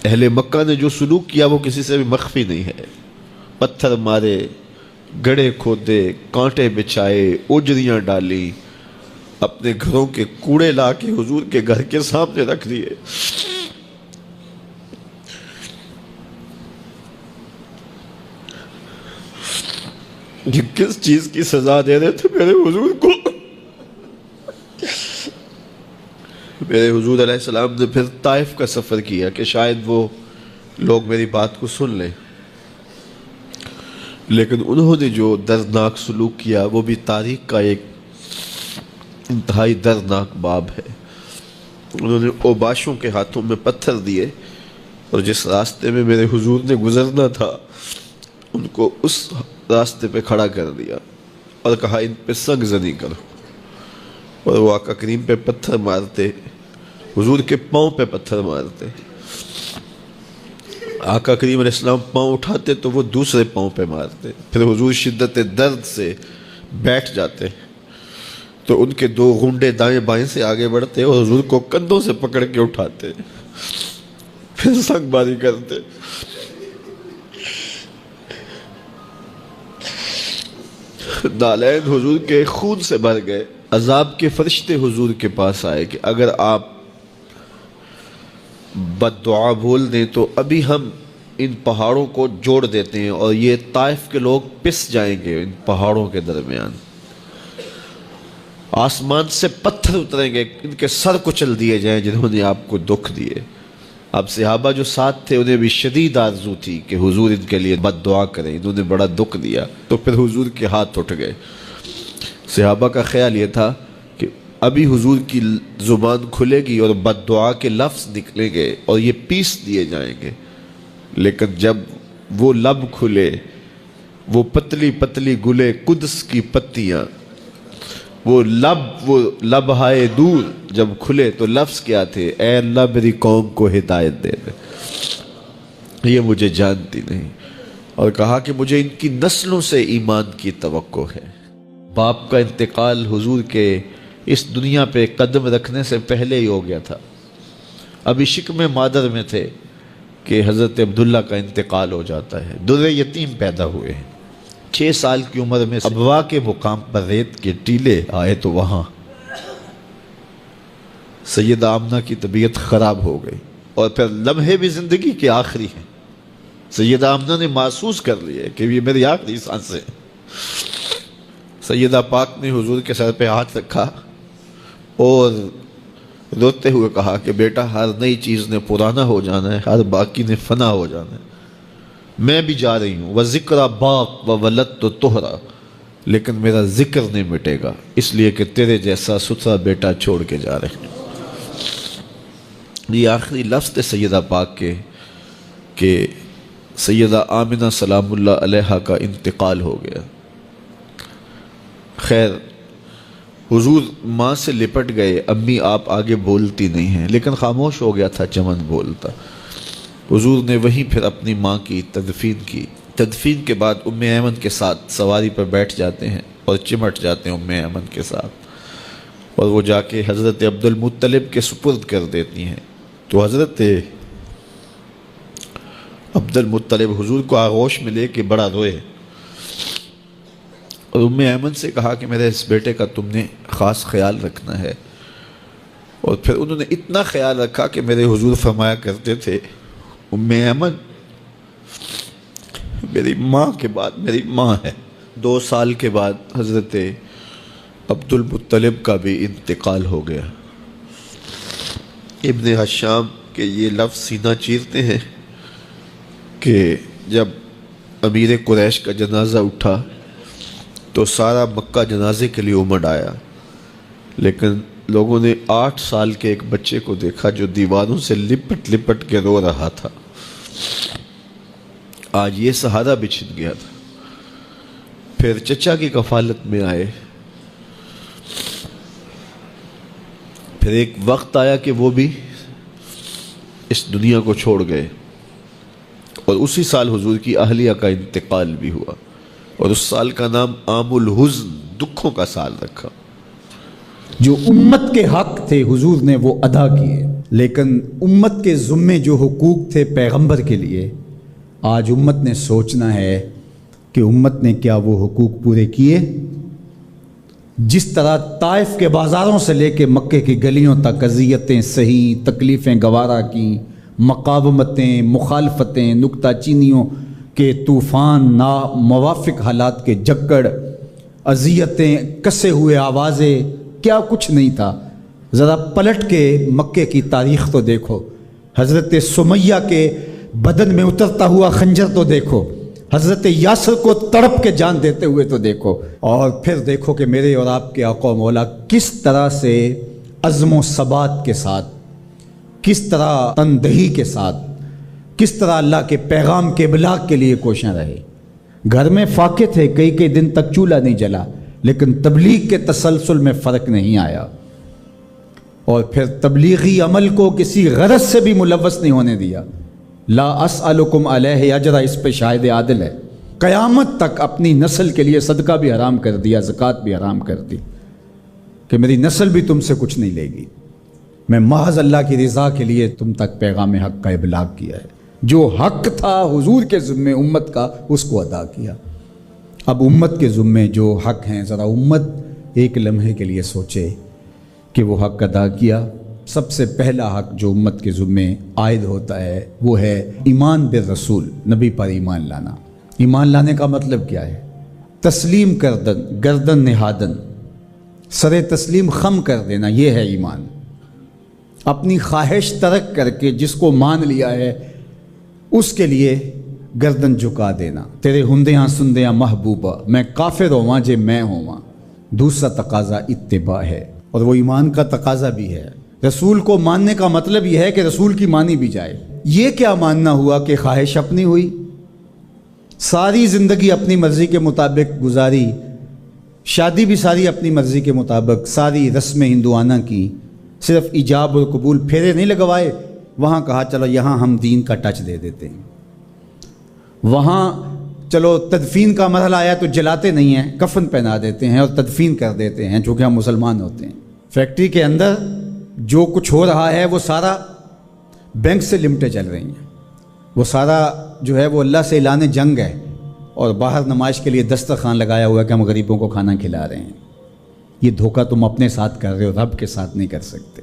اہل مکہ نے جو سلوک کیا وہ کسی سے بھی مخفی نہیں ہے. پتھر مارے، گڑھے کھودے، کانٹے بچھائے، اجریاں ڈالی، اپنے گھروں کے کوڑے لا کے حضور کے گھر کے سامنے رکھ دیے. یہ کس چیز کی سزا دے رہے تھے میرے حضور کو؟ میرے حضور علیہ السلام نے پھر طائف کا سفر کیا کہ شاید وہ لوگ میری بات کو سن لیں، لیکن انہوں نے جو دردناک سلوک کیا وہ بھی تاریخ کا ایک انتہائی دردناک باب ہے. انہوں نے اوباشوں کے ہاتھوں میں پتھر دیے اور جس راستے میں میرے حضور نے گزرنا تھا ان کو اس راستے پہ کھڑا کر دیا اور کہا ان پہ سنگ زنی کرو، اور وہ آقا کریم پہ پتھر مارتے، حضور کے پاؤں پہ پتھر مارتے. آقا کریم علیہ السلام پاؤں اٹھاتے تو وہ دوسرے پاؤں پہ مارتے. پھر حضور شدت درد سے بیٹھ جاتے تو ان کے دو غنڈے دائیں بائیں سے آگے بڑھتے اور حضور کو کندھوں سے پکڑ کے اٹھاتے، پھر سنگ باری کرتے. نالین حضور کے خون سے بھر گئے. عذاب کے فرشتے حضور کے پاس آئے کہ اگر آپ بد دعا بول دیں تو ابھی ہم ان پہاڑوں کو جوڑ دیتے ہیں اور یہ طائف کے لوگ پس جائیں گے ان پہاڑوں کے درمیان، آسمان سے پتھر اتریں گے، ان کے سر کچل دیے جائیں جنہوں نے آپ کو دکھ دیے. اب صحابہ جو ساتھ تھے انہیں بھی شدید آرزو تھی کہ حضور ان کے لیے بد دعا کریں، انہوں نے بڑا دکھ دیا. تو پھر حضور کے ہاتھ اٹھ گئے. صحابہ کا خیال یہ تھا کہ ابھی حضور کی زبان کھلے گی اور بد دعا کے لفظ نکلیں گے اور یہ پیس دیے جائیں گے، لیکن جب وہ لب کھلے، وہ پتلی پتلی گلے قدس کی پتیاں، وہ لب ہائے دور جب کھلے تو لفظ کیا تھے؟ اے اللہ میری قوم کو ہدایت دے دے، یہ مجھے جانتی نہیں. اور کہا کہ مجھے ان کی نسلوں سے ایمان کی توقع ہے. باپ کا انتقال حضور کے اس دنیا پہ قدم رکھنے سے پہلے ہی ہو گیا تھا. ابھی شکم مادر میں تھے کہ حضرت عبداللہ کا انتقال ہو جاتا ہے. در یتیم پیدا ہوئے ہیں. 6 سال کی عمر میں ابوا کے مقام پر ریت کے ٹیلے آئے تو وہاں سیدہ آمنہ کی طبیعت خراب ہو گئی اور پھر لمحے بھی زندگی کے آخری ہیں. سیدہ آمنہ نے محسوس کر لیا کہ یہ میری آخری سانسیں. سیدہ پاک نے حضور کے سر پہ ہاتھ رکھا اور روتے ہوئے کہا کہ بیٹا ہر نئی چیز نے پرانا ہو جانا ہے، ہر باقی نے فنا ہو جانا ہے. میں بھی جا رہی ہوں، وَذِكْرَ بَاق وَوَلَدْتُ طُهْرًا، لیکن میرا ذکر نہیں مٹے گا اس لیے کہ تیرے جیسا ستھرا بیٹا چھوڑ کے جا رہے ہیں. یہ آخری لفظ تھے سیدہ پاک کے کہ سیدہ آمنہ سلام اللہ علیہا کا انتقال ہو گیا. خیر حضور ماں سے لپٹ گئے. امی آپ آگے بولتی نہیں ہیں، لیکن خاموش ہو گیا تھا چمن بولتا. حضور نے وہیں پھر اپنی ماں کی تدفین کی. تدفین کے بعد ام ایمن کے ساتھ سواری پر بیٹھ جاتے ہیں اور چمٹ جاتے ہیں ام ایمن کے ساتھ، اور وہ جا کے حضرت عبد المطلب کے سپرد کر دیتی ہیں. تو حضرت عبد المطلب حضور کو آغوش میں لے کے بڑا روئے اور ام ایمن سے کہا کہ میرے اس بیٹے کا تم نے خاص خیال رکھنا ہے. اور پھر انہوں نے اتنا خیال رکھا کہ میرے حضور فرمایا کرتے تھے ام ایمن میری ماں کے بعد میری ماں ہے. 2 سال کے بعد حضرت عبد المطلب کا بھی انتقال ہو گیا. ابن حشام کے یہ لفظ سینہ چیرتے ہیں کہ جب امیر قریش کا جنازہ اٹھا تو سارا مکہ جنازے کے لیے امڑ آیا، لیکن لوگوں نے 8 سال کے ایک بچے کو دیکھا جو دیواروں سے لپٹ لپٹ کے رو رہا تھا. آج یہ سہارا بچھن گیا تھا. پھر چچا کی کفالت میں آئے. پھر ایک وقت آیا کہ وہ بھی اس دنیا کو چھوڑ گئے، اور اسی سال حضور کی اہلیہ کا انتقال بھی ہوا، اور اس سال کا نام عام الحزن، دکھوں کا سال رکھا. جو امت کے حق تھے حضور نے وہ ادا کیے. لیکن امت کے ذمے جو حقوق تھے پیغمبر کے لیے، آج امت نے سوچنا ہے کہ امت نے کیا وہ حقوق پورے کیے؟ جس طرح طائف کے بازاروں سے لے کے مکے کی گلیوں تک اذیتیں سہی، تکلیفیں گوارا کی، مقاومتیں، مخالفتیں، نکتہ چینیوں کے طوفان، ناموافق حالات کے جکڑ، اذیتیں، کسے ہوئے آوازیں، کیا کچھ نہیں تھا۔ ذرا پلٹ کے مکے کی تاریخ تو دیکھو، حضرت سمیہ کے بدن میں اترتا ہوا خنجر تو دیکھو، حضرت یاسر کو تڑپ کے جان دیتے ہوئے تو دیکھو، اور پھر دیکھو کہ میرے اور آپ کے آقا و مولا کس طرح سے عزم و ثبات کے ساتھ، کس طرح تندہی کے ساتھ، کس طرح اللہ کے پیغام کے ابلاغ کے لیے کوشاں رہے۔ گھر میں فاقے تھے، کئی دن تک چولہا نہیں جلا، لیکن تبلیغ کے تسلسل میں فرق نہیں آیا، اور پھر تبلیغی عمل کو کسی غرض سے بھی ملوث نہیں ہونے دیا۔ لا اسألکم علیہ اجرا اس پہ شاہد عادل ہے۔ قیامت تک اپنی نسل کے لیے صدقہ بھی حرام کر دیا، زکوٰۃ بھی حرام کر دی، کہ میری نسل بھی تم سے کچھ نہیں لے گی، میں محض اللہ کی رضا کے لیے تم تک پیغام حق کا ابلاغ کیا ہے۔ جو حق تھا حضور کے ذمے امت کا، اس کو ادا کیا۔ اب امت کے ذمے جو حق ہیں، ذرا امت ایک لمحے کے لیے سوچے کہ وہ حق ادا کیا۔ سب سے پہلا حق جو امت کے ذمے عائد ہوتا ہے وہ ہے ایمان بالرسول، نبی پر ایمان لانا۔ ایمان لانے کا مطلب کیا ہے؟ تسلیم کردن، گردن نہادن، سر تسلیم خم کر دینا، یہ ہے ایمان۔ اپنی خواہش ترک کر کے جس کو مان لیا ہے اس کے لیے گردن جھکا دینا۔ تیرے ہندیاں سندیاں محبوبہ، میں کافر ہوا جے میں ہوا۔ دوسرا تقاضا اتباع ہے، اور وہ ایمان کا تقاضا بھی ہے۔ رسول کو ماننے کا مطلب یہ ہے کہ رسول کی مانی بھی جائے۔ یہ کیا ماننا ہوا کہ خواہش اپنی ہوئی، ساری زندگی اپنی مرضی کے مطابق گزاری، شادی بھی ساری اپنی مرضی کے مطابق، ساری رسمیں ہندوانہ کی، صرف ایجاب اور قبول، پھیرے نہیں لگوائے۔ وہاں کہا چلو یہاں ہم دین کا ٹچ دے دیتے ہیں، وہاں چلو تدفین کا مرحلہ آیا تو جلاتے نہیں ہیں، کفن پہنا دیتے ہیں اور تدفین کر دیتے ہیں چونکہ ہم مسلمان ہوتے ہیں۔ فیکٹری کے اندر جو کچھ ہو رہا ہے وہ سارا بینک سے لمٹیں چل رہی ہیں، وہ سارا جو ہے وہ اللہ سے اعلان جنگ ہے، اور باہر نمائش کے لیے دسترخوان لگایا ہوا ہے کہ ہم غریبوں کو کھانا کھلا رہے ہیں۔ یہ دھوکہ تم اپنے ساتھ کر رہے ہو، رب کے ساتھ نہیں کر سکتے۔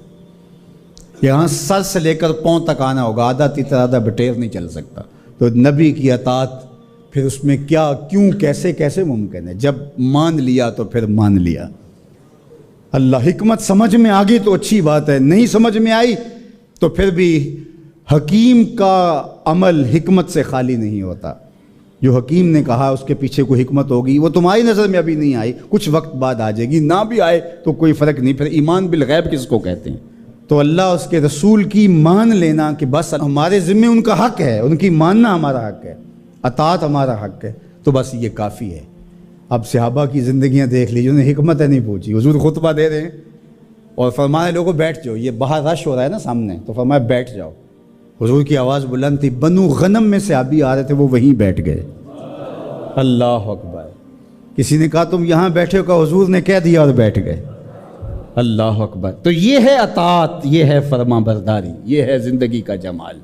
یہاں سر سے لے کر پاؤں تک آنا ہوگا، آدھا تیتر آدھا بٹیر نہیں چل سکتا۔ تو نبی کی اطاعت پھر اس میں کیا، کیوں، کیسے ممکن ہے؟ جب مان لیا تو پھر مان لیا۔ اللہ حکمت سمجھ میں آ گئی تو اچھی بات ہے، نہیں سمجھ میں آئی تو پھر بھی حکیم کا عمل حکمت سے خالی نہیں ہوتا۔ جو حکیم نے کہا اس کے پیچھے کوئی حکمت ہوگی، وہ تمہاری نظر میں ابھی نہیں آئی، کچھ وقت بعد آ جائے گی، نہ بھی آئے تو کوئی فرق نہیں۔ پھر ایمان بالغیب کس کو کہتے ہیں؟ تو اللہ اس کے رسول کی مان لینا کہ بس ہمارے ذمے ان کا حق ہے، ان کی ماننا ہمارا حق ہے، اطاعت ہمارا حق ہے، تو بس یہ کافی ہے۔ اب صحابہ کی زندگیاں دیکھ لیجیے، انہیں حکمت نہیں پوچھی۔ حضور خطبہ دے رہے ہیں اور فرمایا لوگوں بیٹھ جاؤ، یہ باہر رش ہو رہا ہے نا سامنے، تو فرمایا بیٹھ جاؤ۔ حضور کی آواز بلند تھی، بنو غنم میں صحابی آ رہے تھے، وہ وہیں بیٹھ گئے۔ اللہ اکبر۔ کسی نے کہا تم یہاں بیٹھے ہو، کہ حضور نے کہہ دیا اور بیٹھ گئے۔ اللہ اکبر۔ تو یہ ہے اطاعت، یہ ہے فرما برداری، یہ ہے زندگی کا جمال۔